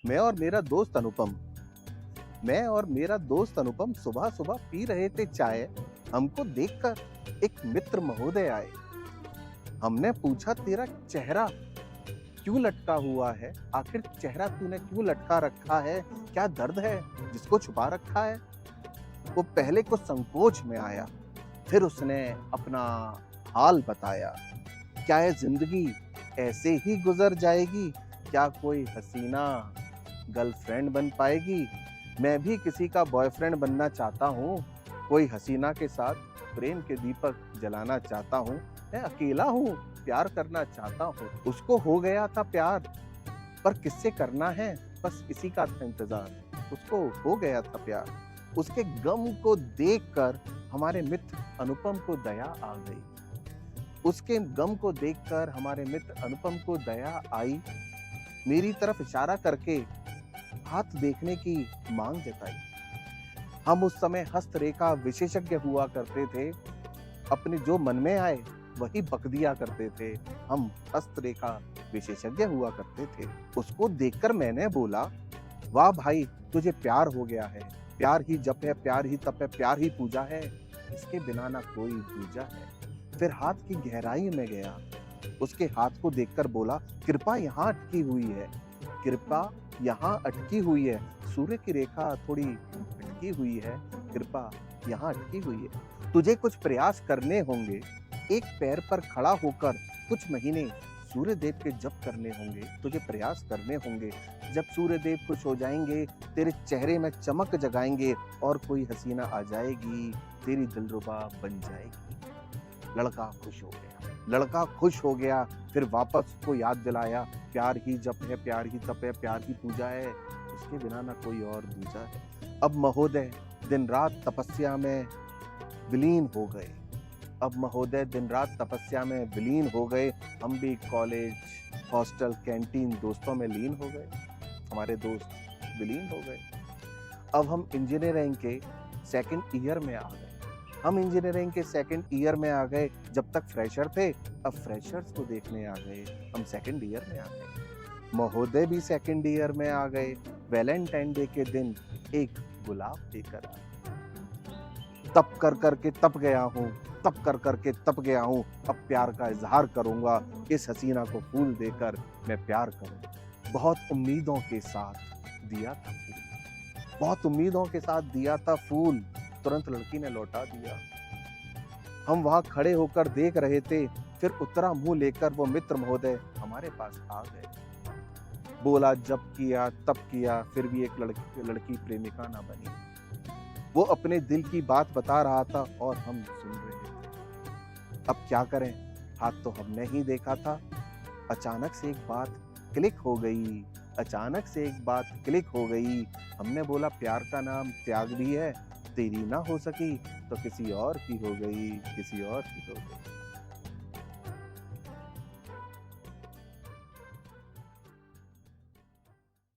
मैं और मेरा दोस्त अनुपम मैं और मेरा दोस्त अनुपम सुबह सुबह पी रहे थे चाय। हमको देखकर एक मित्र महोदय आए। हमने पूछा, तेरा चेहरा क्यों लटका हुआ है? आखिर चेहरा तूने क्यों लटका रखा है? क्या दर्द है जिसको छुपा रखा है? वो पहले कुछ संकोच में आया, फिर उसने अपना हाल बताया। क्या ये जिंदगी ऐसे ही गुजर जाएगी? क्या कोई हसीना गर्लफ्रेंड बन पाएगी? मैं भी किसी का बॉयफ्रेंड बनना चाहता हूँ। कोई हसीना के साथ प्रेम के दीपक जलाना चाहता हूँ। मैं अकेला हूँ, प्यार करना चाहता हूँ। उसको हो गया था प्यार, पर किससे करना है, बस इसी का था इंतजार। उसको हो गया था प्यार। उसके गम को देखकर हमारे मित्र अनुपम को दया आ गई। उसके गम को देखकर हमारे मित्र अनुपम को दया आई। मेरी तरफ इशारा करके हाथ देखने की मांग जताई। हम उस समय हस्तरेखा विशेषज्ञ हुआ करते थे। अपने जो मन में आए वही बक दिया करते थे। हम हस्तरेखा विशेषज्ञ हुआ करते थे। उसको देखकर मैंने बोला, वाह भाई, तुझे प्यार हो गया है। प्यार ही जप है, प्यार ही तप है, प्यार ही पूजा है। इसके बिना ना कोई दूजा है। फिर हाथ की गहराई में गया, उसके हाथ को देखकर बोला, कृपा यहाँ अटकी हुई है, कृपा यहाँ अटकी हुई है। सूर्य की रेखा थोड़ी अटकी हुई है, कृपा यहाँ अटकी हुई है। तुझे कुछ प्रयास करने होंगे, एक पैर पर खड़ा होकर कुछ महीने सूर्य देव के जप करने होंगे। तुझे प्रयास करने होंगे। जब सूर्य देव खुश हो जाएंगे, तेरे चेहरे में चमक जगाएंगे और कोई हसीना आ जाएगी, तेरी दिलरुबा बन जाएगी। लड़का खुश हो गया। लड़का खुश हो गया, फिर वापस उसको याद दिलाया, प्यार ही जप है, प्यार ही तप है, प्यार ही पूजा है। इसके बिना ना कोई और दूजा है। अब महोदय दिन रात तपस्या में विलीन हो गए। अब महोदय दिन रात तपस्या में विलीन हो गए। हम भी कॉलेज, हॉस्टल, कैंटीन, दोस्तों में लीन हो गए। हमारे दोस्त विलीन हो गए। अब हम इंजीनियरिंग के सेकंड ईयर में आ गए। हम इंजीनियरिंग के सेकंड ईयर में आ गए। जब तक फ्रेशर थे, अब फ्रेशर्स को देखने आ गए। हम सेकंड ईयर में आ गए। महोदय भी सेकंड ईयर में आ गए। वैलेंटाइन डे के दिन एक गुलाब लेकर आ गए। तप कर करके तप गया हूँ, तप कर करके तप गया हूँ। अब प्यार का इजहार करूंगा। इस हसीना को फूल देकर मैं प्यार करूंगा। बहुत उम्मीदों के साथ दिया था फूल, बहुत उम्मीदों के साथ दिया था फूल, तुरंत लड़की ने लौटा दिया। हम वहां खड़े होकर देख रहे थे, फिर उतरा मुंह लेकर वो मित्र महोदय हमारे पास आ गए। बोला, जब किया तब किया, फिर भी एक लड़की प्रेमिका ना बनी। वो अपने दिल की बात बता रहा था और हम सुन रहे थे। अब क्या करें, हाथ तो हमने ही देखा था। अचानक से एक बात क्लिक हो गई। अचानक से एक बात क्लिक हो गई। हमने बोला, प्यार का नाम त्याग भी है। तेरी ना हो सकी तो किसी और की हो गई, किसी और की हो गई।